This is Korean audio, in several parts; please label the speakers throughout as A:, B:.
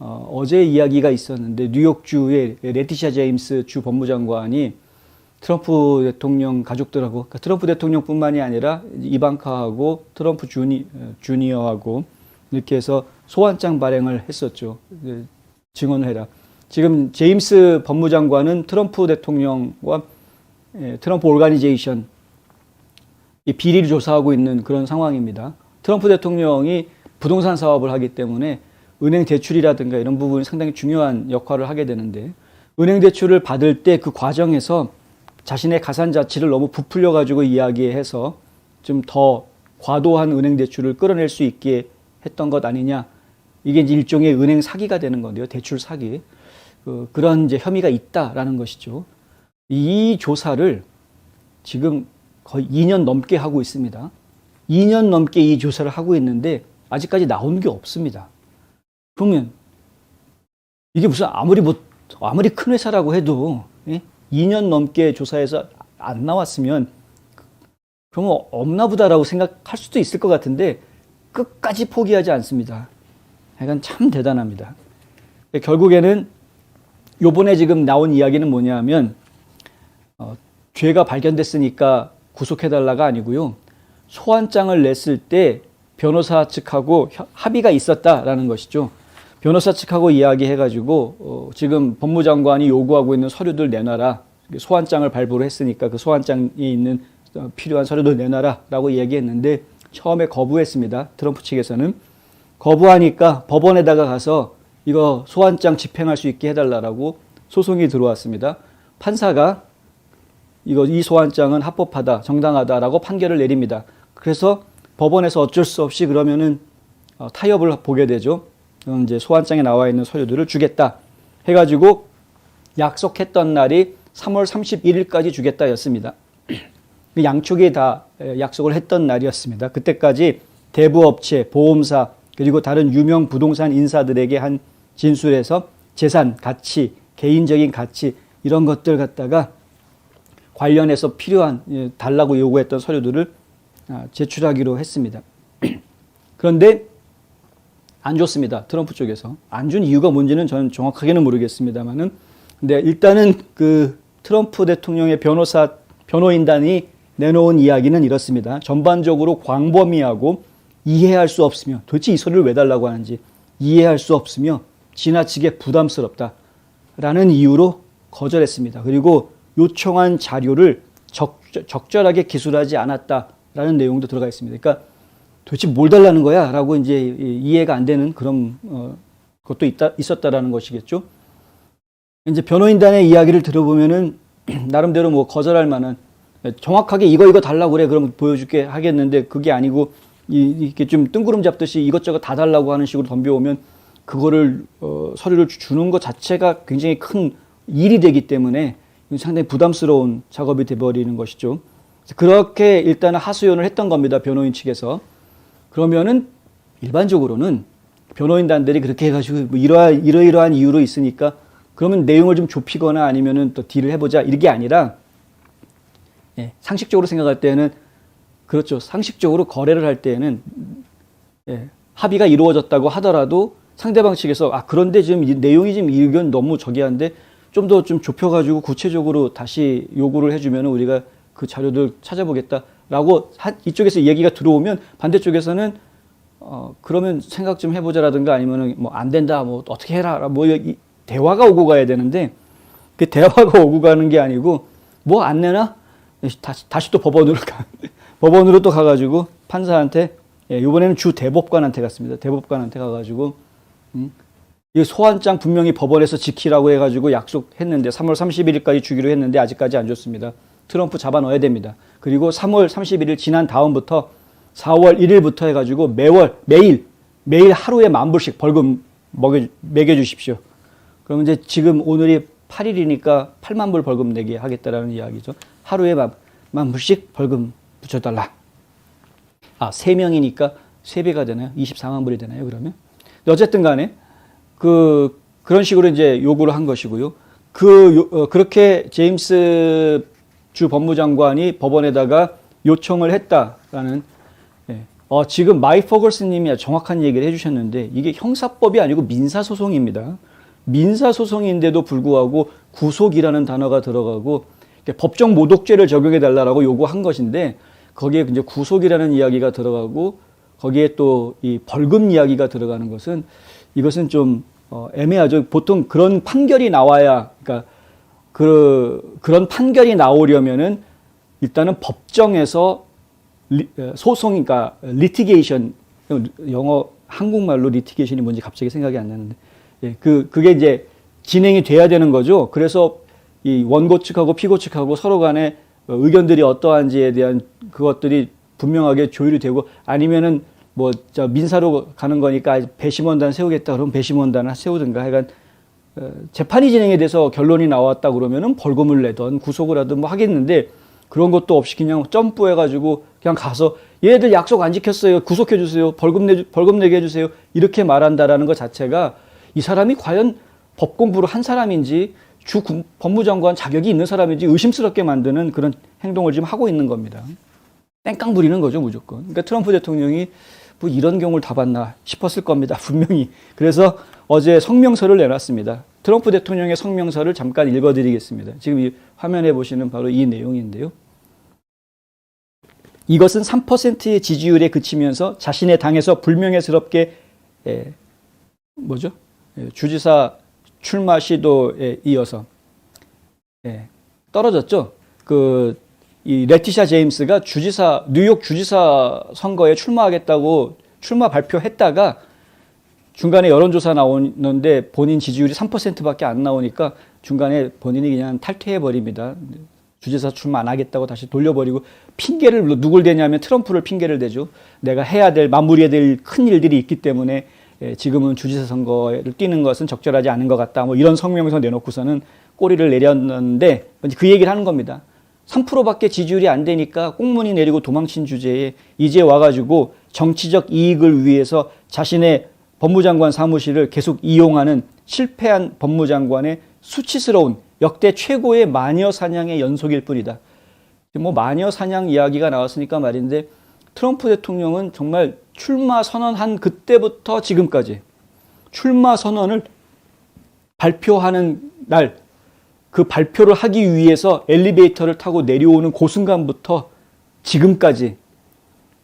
A: 어제 이야기가 있었는데 뉴욕주의 레티샤 제임스 주 법무장관이 트럼프 대통령 가족들하고, 그러니까 트럼프 대통령뿐만이 아니라 이방카하고 트럼프 주니어하고 이렇게 해서 소환장 발행을 했었죠. 증언을 해라. 지금 제임스 법무장관은 트럼프 대통령과 트럼프 오르가니제이션 이 비리를 조사하고 있는 그런 상황입니다. 트럼프 대통령이 부동산 사업을 하기 때문에 은행 대출이라든가 이런 부분이 상당히 중요한 역할을 하게 되는데, 은행 대출을 받을 때 그 과정에서 자신의 가산 자치를 너무 부풀려 가지고 이야기해서 좀 더 과도한 은행 대출을 끌어낼 수 있게 했던 것 아니냐. 이게 이제 일종의 은행 사기가 되는 건데요. 대출 사기. 그런 이제 혐의가 있다라는 것이죠. 이 조사를 지금 거의 2년 넘게 하고 있습니다. 2년 넘게 이 조사를 하고 있는데 아직까지 나온 게 없습니다. 그러면 이게 무슨 아무리 큰 회사라고 해도 2년 넘게 조사해서 안 나왔으면 그러면 없나 보다라고 생각할 수도 있을 것 같은데 끝까지 포기하지 않습니다. 약간 참 대단합니다. 결국에는 요번에 지금 나온 이야기는 뭐냐면 죄가 발견됐으니까 구속해달라가 아니고요. 소환장을 냈을 때 변호사 측하고 합의가 있었다라는 것이죠. 변호사 측하고 이야기해가지고 지금 법무장관이 요구하고 있는 서류들 내놔라. 소환장을 발부를 했으니까 그 소환장이 있는 필요한 서류들 내놔라라고 얘기했는데 처음에 거부했습니다. 트럼프 측에서는. 거부하니까 법원에다가 가서 이거 소환장 집행할 수 있게 해달라고 소송이 들어왔습니다. 판사가 이 소환장은 합법하다, 정당하다라고 판결을 내립니다. 그래서 법원에서 어쩔 수 없이 그러면은 타협을 보게 되죠. 이제 소환장에 나와 있는 서류들을 주겠다 해가지고 약속했던 날이 3월 31일까지 주겠다였습니다. 양쪽이 다 약속을 했던 날이었습니다. 그때까지 대부업체, 보험사 그리고 다른 유명 부동산 인사들에게 한 진술에서 재산, 가치, 개인적인 가치 이런 것들 갖다가 관련해서 필요한 달라고 요구했던 서류들을 제출하기로 했습니다. 그런데 안 줬습니다. 트럼프 쪽에서. 안 준 이유가 뭔지는 저는 정확하게는 모르겠습니다만은, 근데 일단은 그 트럼프 대통령의 변호인단이 내놓은 이야기는 이렇습니다. 전반적으로 광범위하고 이해할 수 없으며, 도대체 이 서류를 왜 달라고 하는지 이해할 수 없으며 지나치게 부담스럽다라는 이유로 거절했습니다. 그리고 요청한 자료를 적절하게 기술하지 않았다라는 내용도 들어가 있습니다. 그러니까 도대체 뭘 달라는 거야? 라고 이제 이해가 안 되는 그런 것도 있었다라는 것이겠죠. 이제 변호인단의 이야기를 들어보면은 나름대로 뭐 거절할 만한, 정확하게 이거 달라고 그래 그럼 보여줄게 하겠는데 그게 아니고 이렇게 좀 뜬구름 잡듯이 이것저것 다 달라고 하는 식으로 덤벼오면 그거를 서류를 주는 것 자체가 굉장히 큰 일이 되기 때문에 상당히 부담스러운 작업이 돼버리는 것이죠. 그렇게 일단은 하소연을 했던 겁니다. 변호인 측에서. 그러면은 일반적으로는 변호인단들이 그렇게 해가지고 뭐 이러이러한 이유로 있으니까 그러면 내용을 좀 좁히거나 아니면은 또 딜을 해보자 이게 아니라, 상식적으로 생각할 때는 그렇죠. 상식적으로 거래를 할 때에는 합의가 이루어졌다고 하더라도 상대방 측에서 그런데 지금 이 내용이 지금 이건 너무 저기한데 좀 더 좀 좁혀가지고 구체적으로 다시 요구를 해주면 우리가 그 자료들 찾아보겠다라고 이쪽에서 얘기가 들어오면 반대쪽에서는 그러면 생각 좀 해보자라든가 아니면은 뭐 안 된다 뭐 어떻게 해라 뭐 대화가 오고 가야 되는데 그 대화가 오고 가는 게 아니고 뭐 안 내나 다시 또 법원으로 또 가가지고 판사한테, 이번에는 주 대법관한테 갔습니다. 대법관한테 가가지고 이 소환장 분명히 법원에서 지키라고 해가지고 약속했는데 3월 31일까지 주기로 했는데 아직까지 안 줬습니다. 트럼프 잡아 넣어야 됩니다. 그리고 3월 31일 지난 다음부터 4월 1일부터 해가지고 매일 하루에 $10,000불씩 벌금 매겨주십시오. 그러면 이제 지금 오늘이 8일이니까 8만 불 벌금 내게 하겠다라는 이야기죠. 하루에 $10,000불씩 벌금 붙여달라. 3명이니까 3배가 되나요? 24만 불이 되나요, 그러면? 어쨌든 간에, 그런 식으로 이제 요구를 한 것이고요. 그렇게 제임스 주 법무장관이 법원에다가 요청을 했다라는, 지금 마이 퍼거슨님이 정확한 얘기를 해주셨는데 이게 형사법이 아니고 민사소송입니다. 민사소송인데도 불구하고 구속이라는 단어가 들어가고 법정 모독죄를 적용해달라고 요구한 것인데 거기에 이제 구속이라는 이야기가 들어가고 거기에 또 이 벌금 이야기가 들어가는 것은 이것은 좀 애매하죠. 보통 그런 판결이 나와야 그러니까 그런 판결이 나오려면은 일단은 법정에서 소송이니까 리티게이션 영어 한국말로 리티게이션이 뭔지 갑자기 생각이 안 나는데 그게 이제 진행이 돼야 되는 거죠. 그래서 이 원고 측하고 피고 측하고 서로 간에 의견들이 어떠한지에 대한 그것들이 분명하게 조율이 되고 아니면은 뭐 민사로 가는 거니까 배심원단 세우겠다 그러면 배심원단을 세우든가 하여간 재판이 진행이 돼서 결론이 나왔다 그러면은 벌금을 내든 구속을 하든 뭐 하겠는데 그런 것도 없이 그냥 점프해가지고 그냥 가서 얘네들 약속 안 지켰어요. 구속해 주세요. 벌금 내게 해주세요. 이렇게 말한다라는 것 자체가 이 사람이 과연 법 공부를 한 사람인지 법무장관 자격이 있는 사람인지 의심스럽게 만드는 그런 행동을 지금 하고 있는 겁니다. 땡깡 부리는 거죠, 무조건. 그러니까 트럼프 대통령이 뭐 이런 경우를 다 봤나 싶었을 겁니다, 분명히. 그래서 어제 성명서를 내놨습니다. 트럼프 대통령의 성명서를 잠깐 읽어드리겠습니다. 지금 이 화면에 보시는 바로 이 내용인데요. 이것은 3%의 지지율에 그치면서 자신의 당에서 불명예스럽게 주지사 출마 시도에 이어서 떨어졌죠. 이 레티샤 제임스가 뉴욕 주지사 선거에 출마하겠다고 출마 발표했다가 중간에 여론조사 나오는데 본인 지지율이 3%밖에 안 나오니까 중간에 본인이 그냥 탈퇴해버립니다. 주지사 출마 안 하겠다고 다시 돌려버리고 핑계를 누굴 대냐면 트럼프를 핑계를 대죠. 내가 마무리해야 될 큰 일들이 있기 때문에 지금은 주지사 선거를 뛰는 것은 적절하지 않은 것 같다. 뭐 이런 성명서 내놓고서는 꼬리를 내렸는데 그 얘기를 하는 겁니다. 3%밖에 지지율이 안 되니까 꽁무니 내리고 도망친 주제에 이제 와가지고 정치적 이익을 위해서 자신의 법무장관 사무실을 계속 이용하는 실패한 법무장관의 수치스러운 역대 최고의 마녀 사냥의 연속일 뿐이다. 뭐 마녀 사냥 이야기가 나왔으니까 말인데 트럼프 대통령은 정말 출마 선언한 그때부터 지금까지 출마 선언을 발표하는 날 그 발표를 하기 위해서 엘리베이터를 타고 내려오는 그 순간부터 지금까지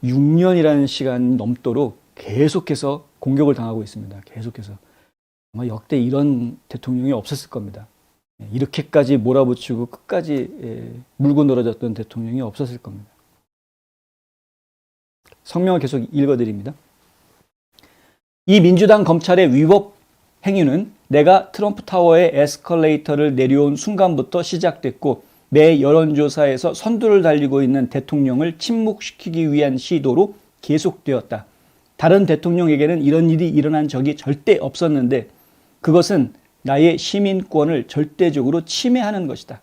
A: 6년이라는 시간이 넘도록 계속해서 공격을 당하고 있습니다. 계속해서. 아마 역대 이런 대통령이 없었을 겁니다. 이렇게까지 몰아붙이고 끝까지 물고 늘어졌던 대통령이 없었을 겁니다. 성명을 계속 읽어드립니다. 이 민주당 검찰의 위법 행위는 내가 트럼프 타워의 에스컬레이터를 내려온 순간부터 시작됐고 매 여론조사에서 선두를 달리고 있는 대통령을 침묵시키기 위한 시도로 계속되었다. 다른 대통령에게는 이런 일이 일어난 적이 절대 없었는데 그것은 나의 시민권을 절대적으로 침해하는 것이다.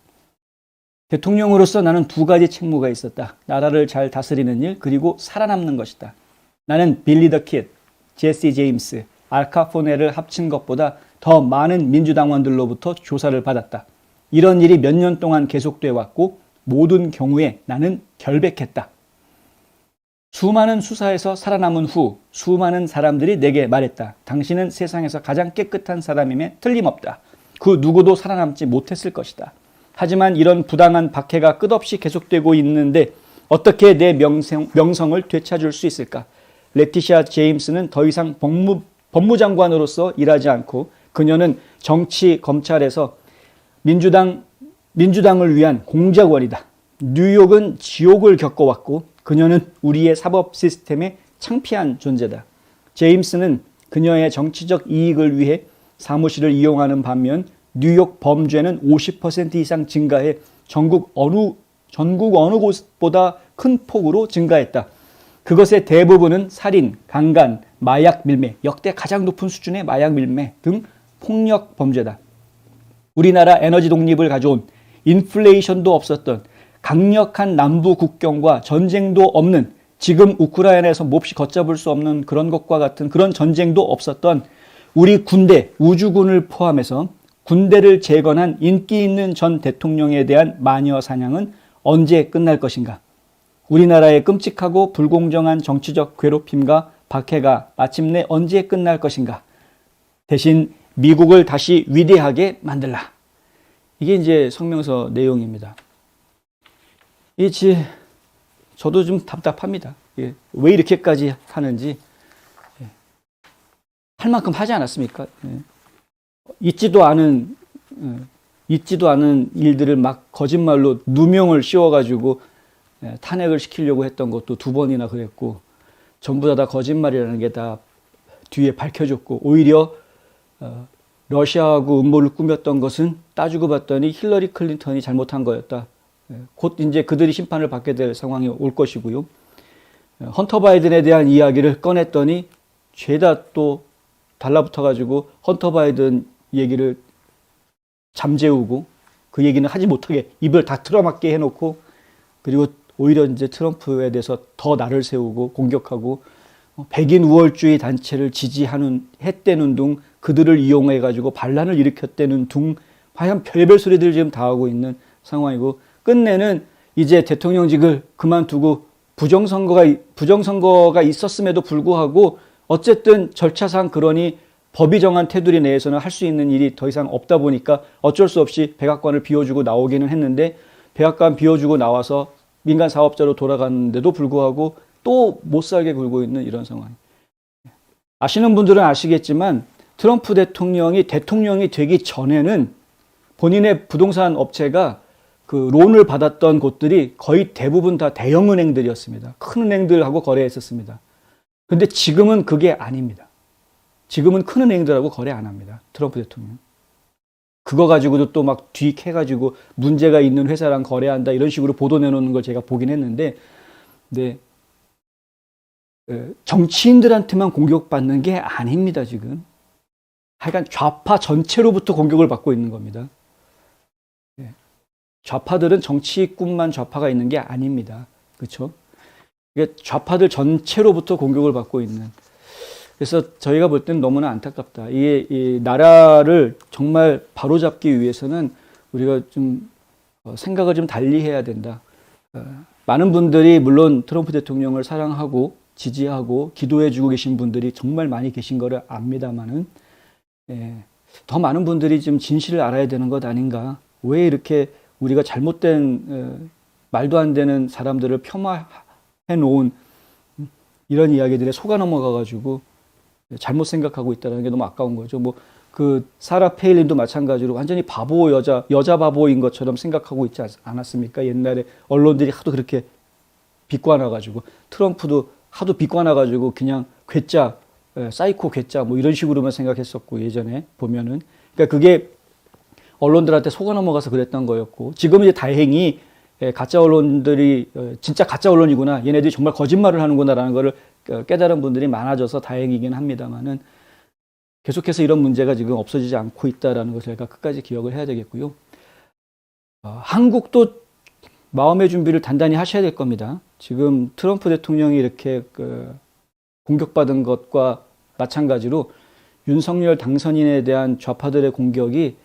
A: 대통령으로서 나는 두 가지 책무가 있었다. 나라를 잘 다스리는 일, 그리고 살아남는 것이다. 나는 빌리 더 킷, 제시 제임스, 알카포네를 합친 것보다 더 많은 민주당원들로부터 조사를 받았다. 이런 일이 몇 년 동안 계속돼 왔고 모든 경우에 나는 결백했다. 수많은 수사에서 살아남은 후 수많은 사람들이 내게 말했다. 당신은 세상에서 가장 깨끗한 사람임에 틀림없다. 그 누구도 살아남지 못했을 것이다. 하지만 이런 부당한 박해가 끝없이 계속되고 있는데 어떻게 내 명성을 되찾을 수 있을까? 레티샤 제임스는 더 이상 법무장관으로서 일하지 않고 그녀는 정치 검찰에서 민주당을 위한 공작원이다. 뉴욕은 지옥을 겪어왔고 그녀는 우리의 사법 시스템의 창피한 존재다. 제임스는 그녀의 정치적 이익을 위해 사무실을 이용하는 반면 뉴욕 범죄는 50% 이상 증가해 전국 어느 곳보다 큰 폭으로 증가했다. 그것의 대부분은 살인, 강간, 마약 밀매, 역대 가장 높은 수준의 마약 밀매 등 폭력 범죄다. 우리나라 에너지 독립을 가져온 인플레이션도 없었던 강력한 남부 국경과 전쟁도 없는 지금 우크라이나에서 몹시 걷잡을 수 없는 그런 것과 같은 그런 전쟁도 없었던 우리 군대, 우주군을 포함해서 군대를 재건한 인기 있는 전 대통령에 대한 마녀 사냥은 언제 끝날 것인가? 우리나라의 끔찍하고 불공정한 정치적 괴롭힘과 박해가 마침내 언제 끝날 것인가? 대신 미국을 다시 위대하게 만들라. 이게 이제 성명서 내용입니다. 저도 좀 답답합니다. 왜 이렇게까지 하는지. 할 만큼 하지 않았습니까? 있지도 않은 일들을 막 거짓말로 누명을 씌워가지고 탄핵을 시키려고 했던 것도 2번이나 그랬고, 전부 다 거짓말이라는 게 다 뒤에 밝혀졌고, 오히려 러시아하고 음모를 꾸몄던 것은 따지고 봤더니 힐러리 클린턴이 잘못한 거였다. 곧 이제 그들이 심판을 받게 될 상황이 올 것이고요. 헌터 바이든에 대한 이야기를 꺼냈더니 죄다 또 달라붙어가지고 헌터 바이든 얘기를 잠재우고 그 얘기는 하지 못하게 입을 다 틀어막게 해놓고, 그리고 오히려 이제 트럼프에 대해서 더 날을 세우고 공격하고, 백인 우월주의 단체를 지지하는 했대는 둥, 그들을 이용해가지고 반란을 일으켰대는 둥, 하여간 별별 소리들 지금 다 하고 있는 상황이고, 끝내는 이제 대통령직을 그만두고 부정선거가 있었음에도 불구하고 어쨌든 절차상 그러니 법이 정한 테두리 내에서는 할 수 있는 일이 더 이상 없다 보니까 어쩔 수 없이 백악관을 비워주고 나오기는 했는데, 백악관 비워주고 나와서 민간 사업자로 돌아갔는데도 불구하고 또 못 살게 굴고 있는 이런 상황. 아시는 분들은 아시겠지만 트럼프 대통령이 되기 전에는 본인의 부동산 업체가 그 론을 받았던 곳들이 거의 대부분 다 대형 은행들이었습니다. 큰 은행들하고 거래했었습니다. 그런데 지금은 그게 아닙니다. 지금은 큰 은행들하고 거래 안 합니다. 트럼프 대통령. 그거 가지고도 또 막 뒤캐가지고 문제가 있는 회사랑 거래한다 이런 식으로 보도 내놓는 걸 제가 보긴 했는데, 네, 정치인들한테만 공격받는 게 아닙니다, 지금. 하여간 좌파 전체로부터 공격을 받고 있는 겁니다. 좌파들은 정치꾼만 좌파가 있는 게 아닙니다. 그렇죠? 이게 좌파들 전체로부터 공격을 받고 있는. 그래서 저희가 볼 때는 너무나 안타깝다. 이 나라를 정말 바로잡기 위해서는 우리가 좀 생각을 좀 달리 해야 된다. 많은 분들이 물론 트럼프 대통령을 사랑하고 지지하고 기도해주고 계신 분들이 정말 많이 계신 거를 압니다만은, 더 많은 분들이 좀 진실을 알아야 되는 것 아닌가. 왜 이렇게 우리가 잘못된 말도 안 되는 사람들을 폄하해 놓은 이런 이야기들에 속아 넘어가 가지고 잘못 생각하고 있다는 게 너무 아까운 거죠. 뭐 그 사라 페일린도 마찬가지로 완전히 바보 여자 바보인 것처럼 생각하고 있지 않았습니까? 옛날에 언론들이 하도 그렇게 비꼬아놔 가지고, 트럼프도 하도 비꼬아놔 가지고 그냥 괴짜, 사이코 괴짜 뭐 이런 식으로만 생각했었고, 예전에 보면은. 그러니까 그게 언론들한테 속아 넘어가서 그랬던 거였고, 지금은 이제 다행히 가짜 언론들이 진짜 가짜 언론이구나, 얘네들이 정말 거짓말을 하는구나라는 거를 깨달은 분들이 많아져서 다행이긴 합니다만은, 계속해서 이런 문제가 지금 없어지지 않고 있다는 것을 저희가 끝까지 기억을 해야 되겠고요. 한국도 마음의 준비를 단단히 하셔야 될 겁니다. 지금 트럼프 대통령이 이렇게 공격받은 것과 마찬가지로 윤석열 당선인에 대한 좌파들의 공격이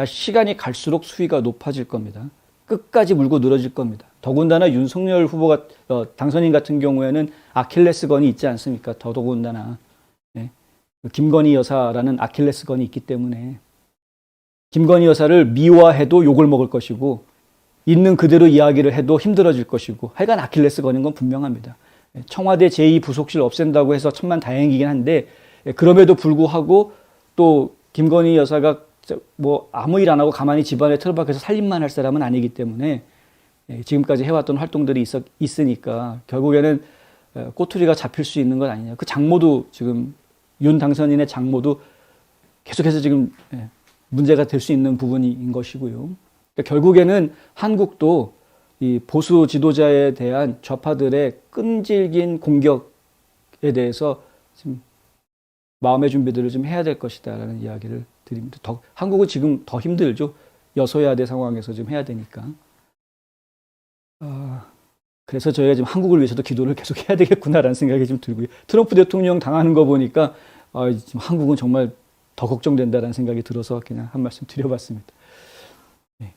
A: 시간이 갈수록 수위가 높아질 겁니다. 끝까지 물고 늘어질 겁니다. 더군다나 윤석열 후보가 당선인 같은 경우에는 아킬레스건이 있지 않습니까? 더더군다나 김건희 여사라는 아킬레스건이 있기 때문에 김건희 여사를 미화해도 욕을 먹을 것이고, 있는 그대로 이야기를 해도 힘들어질 것이고, 하여간 아킬레스건인 건 분명합니다. 청와대 제2부속실 없앤다고 해서 천만 다행이긴 한데, 그럼에도 불구하고 또 김건희 여사가 뭐 아무 일 안 하고 가만히 집안에 틀어박혀서 살림만 할 사람은 아니기 때문에 지금까지 해왔던 활동들이 있으니까 결국에는 꼬투리가 잡힐 수 있는 것 아니냐. 그 장모도 지금 윤 당선인의 장모도 계속해서 지금 문제가 될 수 있는 부분인 것이고요. 그러니까 결국에는 한국도 이 보수 지도자에 대한 좌파들의 끈질긴 공격에 대해서 지금 마음의 준비들을 좀 해야 될 것이다라는 이야기를 드립니다. 한국은 지금 더 힘들죠. 여소야대 상황에서 좀 해야 되니까. 그래서 저희가 지금 한국을 위해서도 기도를 계속 해야 되겠구나라는 생각이 좀 들고요. 트럼프 대통령 당하는 거 보니까 지금 한국은 정말 더 걱정된다라는 생각이 들어서 그냥 한 말씀 드려봤습니다. 네.